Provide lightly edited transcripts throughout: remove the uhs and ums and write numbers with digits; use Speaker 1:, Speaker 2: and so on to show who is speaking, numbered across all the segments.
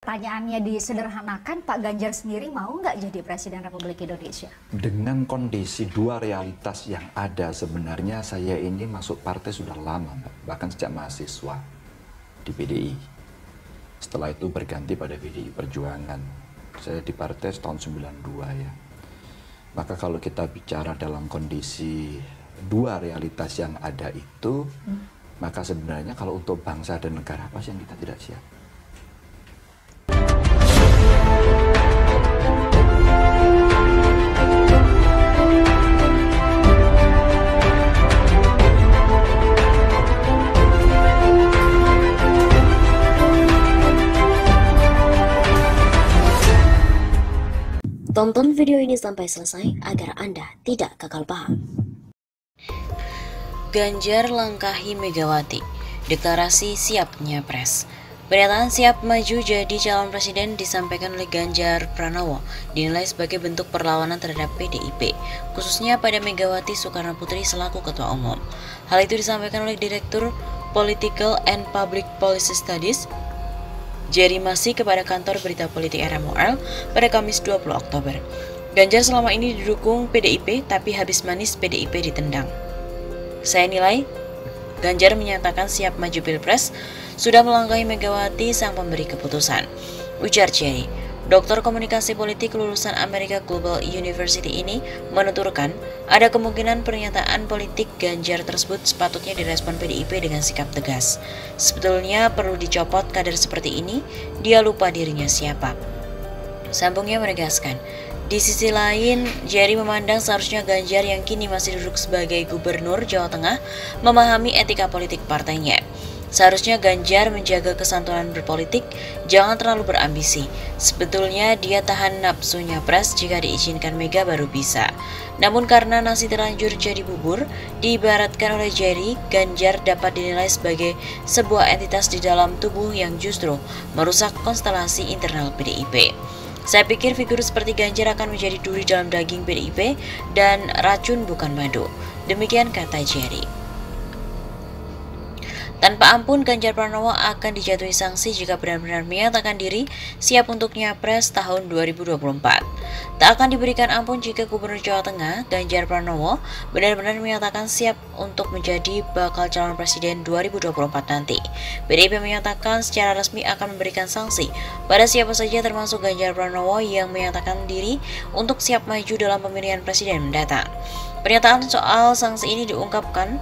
Speaker 1: Pertanyaannya disederhanakan, Pak Ganjar sendiri mau nggak jadi Presiden Republik Indonesia?
Speaker 2: Dengan kondisi dua realitas yang ada, sebenarnya saya ini masuk partai sudah lama, Mbak. Bahkan sejak mahasiswa di PDI. Setelah itu berganti pada PDI Perjuangan. Saya di partai tahun 92 ya. Maka kalau kita bicara dalam kondisi dua realitas yang ada itu, maka sebenarnya kalau untuk bangsa dan negara apa sih yang kita tidak siap?
Speaker 3: Tonton video ini sampai selesai agar Anda tidak gagal paham. Ganjar langkahi Megawati, deklarasi siap nyapres. Pernyataan siap maju jadi calon presiden disampaikan oleh Ganjar Pranowo dinilai sebagai bentuk perlawanan terhadap PDIP, khususnya pada Megawati Soekarno Putri selaku ketua umum. Hal itu disampaikan oleh Direktur Political and Public Policy Studies Jerry Masih kepada kantor berita politik RMOL pada Kamis 20 Oktober. Ganjar selama ini didukung PDIP, tapi habis manis PDIP ditendang. Saya nilai, Ganjar menyatakan siap maju Pilpres, sudah melangkahi Megawati sang pemberi keputusan. Ujar Jerry. Doktor Komunikasi Politik lulusan America Global University ini menuturkan ada kemungkinan pernyataan politik Ganjar tersebut sepatutnya direspon PDIP dengan sikap tegas. Sebetulnya perlu dicopot kader seperti ini, dia lupa dirinya siapa. Sambungnya menegaskan, di sisi lain, Jerry memandang seharusnya Ganjar yang kini masih duduk sebagai gubernur Jawa Tengah memahami etika politik partainya. Seharusnya Ganjar menjaga kesantunan berpolitik, jangan terlalu berambisi. Sebetulnya dia tahan nafsu nyapres, jika diizinkan Mega baru bisa. Namun karena nasi terlanjur jadi bubur, diibaratkan oleh Jerry, Ganjar dapat dinilai sebagai sebuah entitas di dalam tubuh yang justru merusak konstelasi internal PDIP. Saya pikir figur seperti Ganjar akan menjadi duri dalam daging PDIP dan racun bukan madu. Demikian kata Jerry. Tanpa ampun, Ganjar Pranowo akan dijatuhi sanksi jika benar-benar menyatakan diri siap untuk nyapres tahun 2024. Tak akan diberikan ampun jika Gubernur Jawa Tengah, Ganjar Pranowo, benar-benar menyatakan siap untuk menjadi bakal calon presiden 2024 nanti. PDIP menyatakan secara resmi akan memberikan sanksi pada siapa saja termasuk Ganjar Pranowo yang menyatakan diri untuk siap maju dalam pemilihan presiden mendatang. Pernyataan soal sanksi ini diungkapkan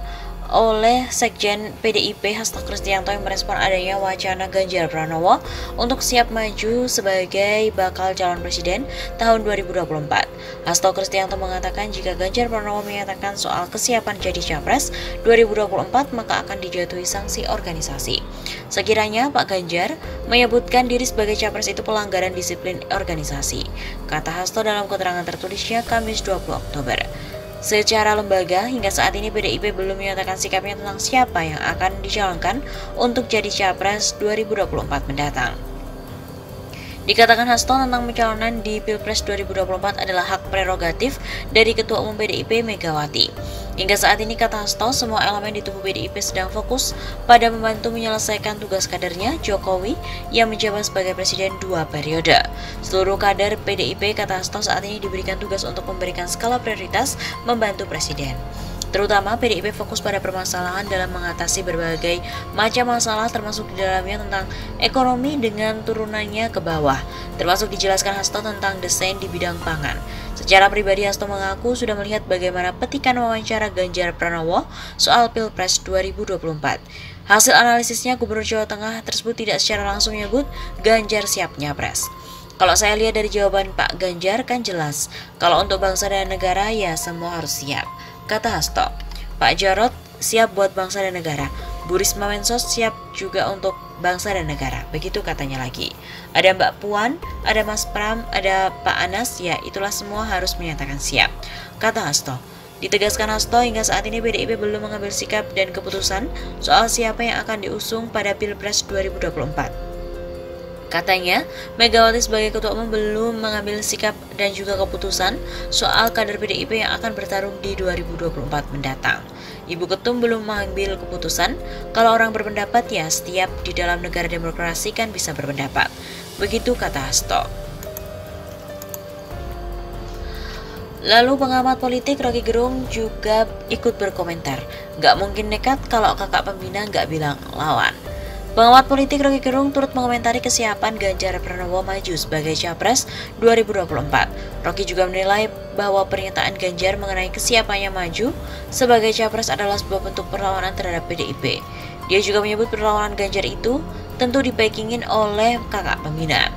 Speaker 3: oleh Sekjen PDIP Hasto Kristianto yang merespon adanya wacana Ganjar Pranowo untuk siap maju sebagai bakal calon presiden tahun 2024. Hasto Kristianto mengatakan jika Ganjar Pranowo menyatakan soal kesiapan jadi capres 2024 maka akan dijatuhi sanksi organisasi. Sekiranya Pak Ganjar menyebutkan diri sebagai capres itu pelanggaran disiplin organisasi, kata Hasto dalam keterangan tertulisnya Kamis 20 Oktober. Secara lembaga, hingga saat ini PDIP belum menyatakan sikapnya tentang siapa yang akan dicalonkan untuk jadi capres 2024 mendatang. Dikatakan Hasto tentang pencalonan di Pilpres 2024 adalah hak prerogatif dari Ketua Umum PDIP Megawati. Hingga saat ini, kata Hasto, semua elemen di tubuh PDIP sedang fokus pada membantu menyelesaikan tugas kadernya, Jokowi, yang menjabat sebagai presiden 2 periode. Seluruh kader PDIP, kata Hasto, saat ini diberikan tugas untuk memberikan skala prioritas membantu presiden. Terutama PDIP fokus pada permasalahan dalam mengatasi berbagai macam masalah termasuk di dalamnya tentang ekonomi dengan turunannya ke bawah, termasuk dijelaskan Hasto tentang desain di bidang pangan. Secara pribadi Hasto mengaku sudah melihat bagaimana petikan wawancara Ganjar Pranowo soal Pilpres 2024. Hasil analisisnya Gubernur Jawa Tengah tersebut tidak secara langsung menyebut Ganjar siap nyapres. Kalau saya lihat dari jawaban Pak Ganjar kan jelas, kalau untuk bangsa dan negara ya semua harus siap, kata Hasto. Pak Jarod siap buat bangsa dan negara. Bu Risma Mensos siap juga untuk bangsa dan negara. Begitu katanya lagi. Ada Mbak Puan, ada Mas Pram, ada Pak Anas, ya itulah semua harus menyatakan siap, kata Hasto. Ditegaskan Hasto, hingga saat ini PDIP belum mengambil sikap dan keputusan soal siapa yang akan diusung pada Pilpres 2024. Katanya, Megawati sebagai ketua umum belum mengambil sikap dan juga keputusan soal kader PDIP yang akan bertarung di 2024 mendatang. Ibu Ketum belum mengambil keputusan. Kalau orang berpendapat ya setiap di dalam negara demokrasi kan bisa berpendapat. Begitu kata Hasto. Lalu pengamat politik Rocky Gerung juga ikut berkomentar, "Gak mungkin nekat kalau kakak pembina gak bilang lawan." Pengamat politik Rocky Gerung turut mengomentari kesiapan Ganjar Pranowo maju sebagai Capres 2024. Rocky juga menilai bahwa pernyataan Ganjar mengenai kesiapannya maju sebagai Capres adalah sebuah bentuk perlawanan terhadap PDIP. Dia juga menyebut perlawanan Ganjar itu tentu dibackingin oleh kakak pembina.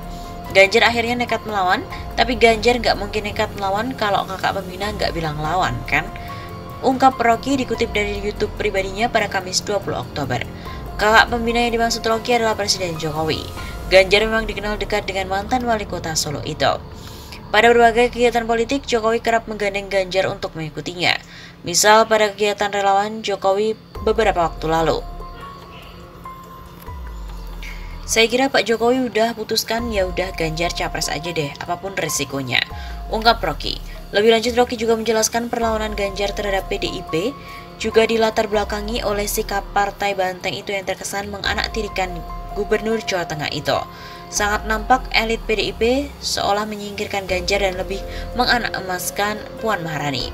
Speaker 3: Ganjar akhirnya nekat melawan, tapi Ganjar nggak mungkin nekat melawan kalau kakak pembina nggak bilang lawan, kan? Ungkap Rocky dikutip dari YouTube pribadinya pada Kamis 20 Oktober. Kakak pembina yang dimaksud Rocky adalah Presiden Jokowi. Ganjar memang dikenal dekat dengan mantan wali kota Solo itu. Pada berbagai kegiatan politik, Jokowi kerap menggandeng Ganjar untuk mengikutinya. Misal pada kegiatan relawan Jokowi beberapa waktu lalu. "Saya kira Pak Jokowi udah putuskan, ya udah Ganjar capres aja deh, apapun resikonya," ungkap Rocky. Lebih lanjut, Rocky juga menjelaskan perlawanan Ganjar terhadap PDIP juga dilatar belakangi oleh sikap Partai Banteng itu yang terkesan menganaktirikan Gubernur Jawa Tengah itu. Sangat nampak elit PDIP seolah menyingkirkan Ganjar dan lebih menganak emaskan Puan Maharani.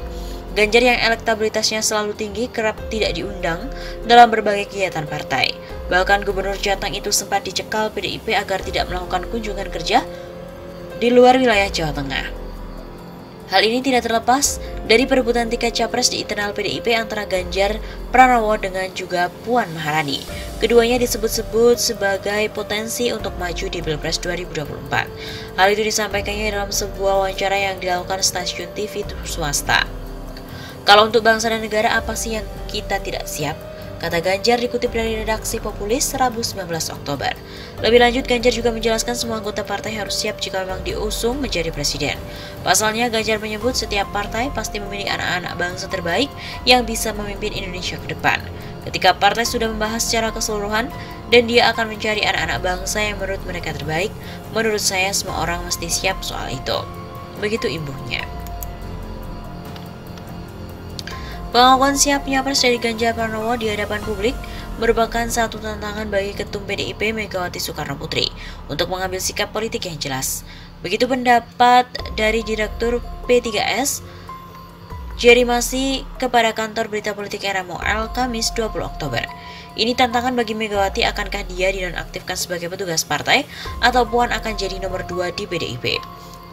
Speaker 3: Ganjar yang elektabilitasnya selalu tinggi kerap tidak diundang dalam berbagai kegiatan partai. Bahkan Gubernur Jateng itu sempat dicekal PDIP agar tidak melakukan kunjungan kerja di luar wilayah Jawa Tengah. Hal ini tidak terlepas dari perebutan tiket capres di internal PDIP antara Ganjar Pranowo dengan juga Puan Maharani. Keduanya disebut-sebut sebagai potensi untuk maju di Pilpres 2024. Hal itu disampaikannya dalam sebuah wawancara yang dilakukan stasiun TV swasta. "Kalau untuk bangsa dan negara, apa sih yang kita tidak siap?" kata Ganjar dikutip dari redaksi Populis Rabu 19 Oktober. Lebih lanjut, Ganjar juga menjelaskan semua anggota partai harus siap jika memang diusung menjadi presiden. Pasalnya, Ganjar menyebut setiap partai pasti memilih anak-anak bangsa terbaik yang bisa memimpin Indonesia ke depan. Ketika partai sudah membahas secara keseluruhan dan dia akan mencari anak-anak bangsa yang menurut mereka terbaik, menurut saya semua orang mesti siap soal itu. Begitu imbuhnya. Pengakuan siapnya Capres dari Ganjar Pranowo di hadapan publik merupakan satu tantangan bagi Ketum PDIP Megawati Soekarno Putri untuk mengambil sikap politik yang jelas. Begitu pendapat dari Direktur P3S, Jerry Masi kepada kantor berita politik RMOL Kamis 20 Oktober. "Ini tantangan bagi Megawati, akankah dia dinonaktifkan sebagai petugas partai atau Puan akan jadi nomor 2 di PDIP?"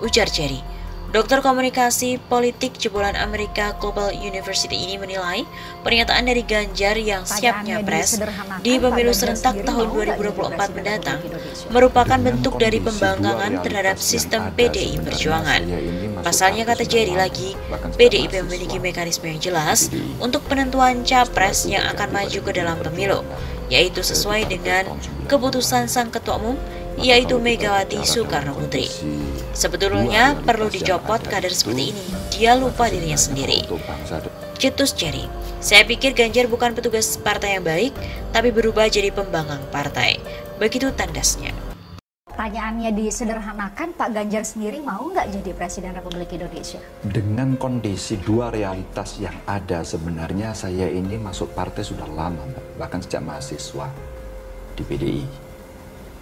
Speaker 3: ujar Jerry. Dokter Komunikasi Politik jebolan Amerika Global University ini menilai pernyataan dari Ganjar yang siap nyapres di pemilu serentak tahun 2024 mendatang merupakan bentuk dari pembangkangan terhadap sistem PDI Perjuangan. Pasalnya, kata Jerry lagi, PDIP memiliki mekanisme yang jelas untuk penentuan capres yang akan maju ke dalam pemilu, yaitu sesuai dengan keputusan sang ketua umum, yaitu Megawati Soekarno Putri. Sebetulnya perlu dicopot kader seperti ini, dia lupa dirinya sendiri. Cetus Jerry, "Saya pikir Ganjar bukan petugas partai yang baik, tapi berubah jadi pembangkang partai." Begitu tandasnya.
Speaker 1: Pertanyaannya disederhanakan, Pak Ganjar sendiri mau nggak jadi Presiden Republik Indonesia?
Speaker 2: Dengan kondisi dua realitas yang ada, sebenarnya saya ini masuk partai sudah lama, Mbak. Bahkan sejak mahasiswa di PDI.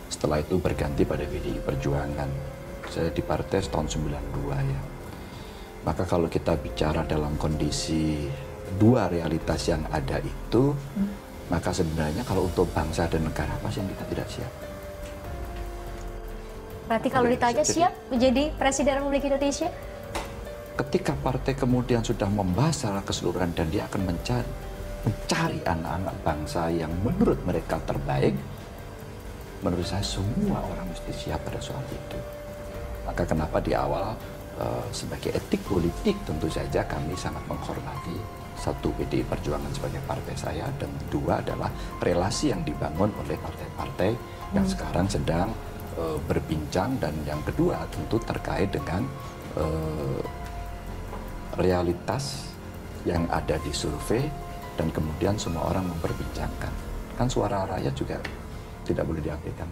Speaker 2: Setelah itu berganti pada PDI Perjuangan. Saya di partai tahun 92 ya. Maka kalau kita bicara dalam kondisi dua realitas yang ada itu, maka sebenarnya kalau untuk bangsa dan negara apa sih yang kita tidak siap?
Speaker 1: Berarti kalau ditanya siap menjadi Presiden Republik Indonesia?
Speaker 2: Ketika partai kemudian sudah membahas secara keseluruhan dan dia akan mencari anak-anak bangsa yang menurut mereka terbaik, menurut saya semua orang mesti siap pada soal itu. Maka kenapa di awal sebagai etik politik tentu saja kami sangat menghormati satu PDI Perjuangan sebagai partai saya, dan dua adalah relasi yang dibangun oleh partai-partai yang sekarang sedang berbincang, dan yang kedua tentu terkait dengan realitas yang ada di survei dan kemudian semua orang memperbincangkan. Kan suara rakyat juga tidak boleh diabaikan.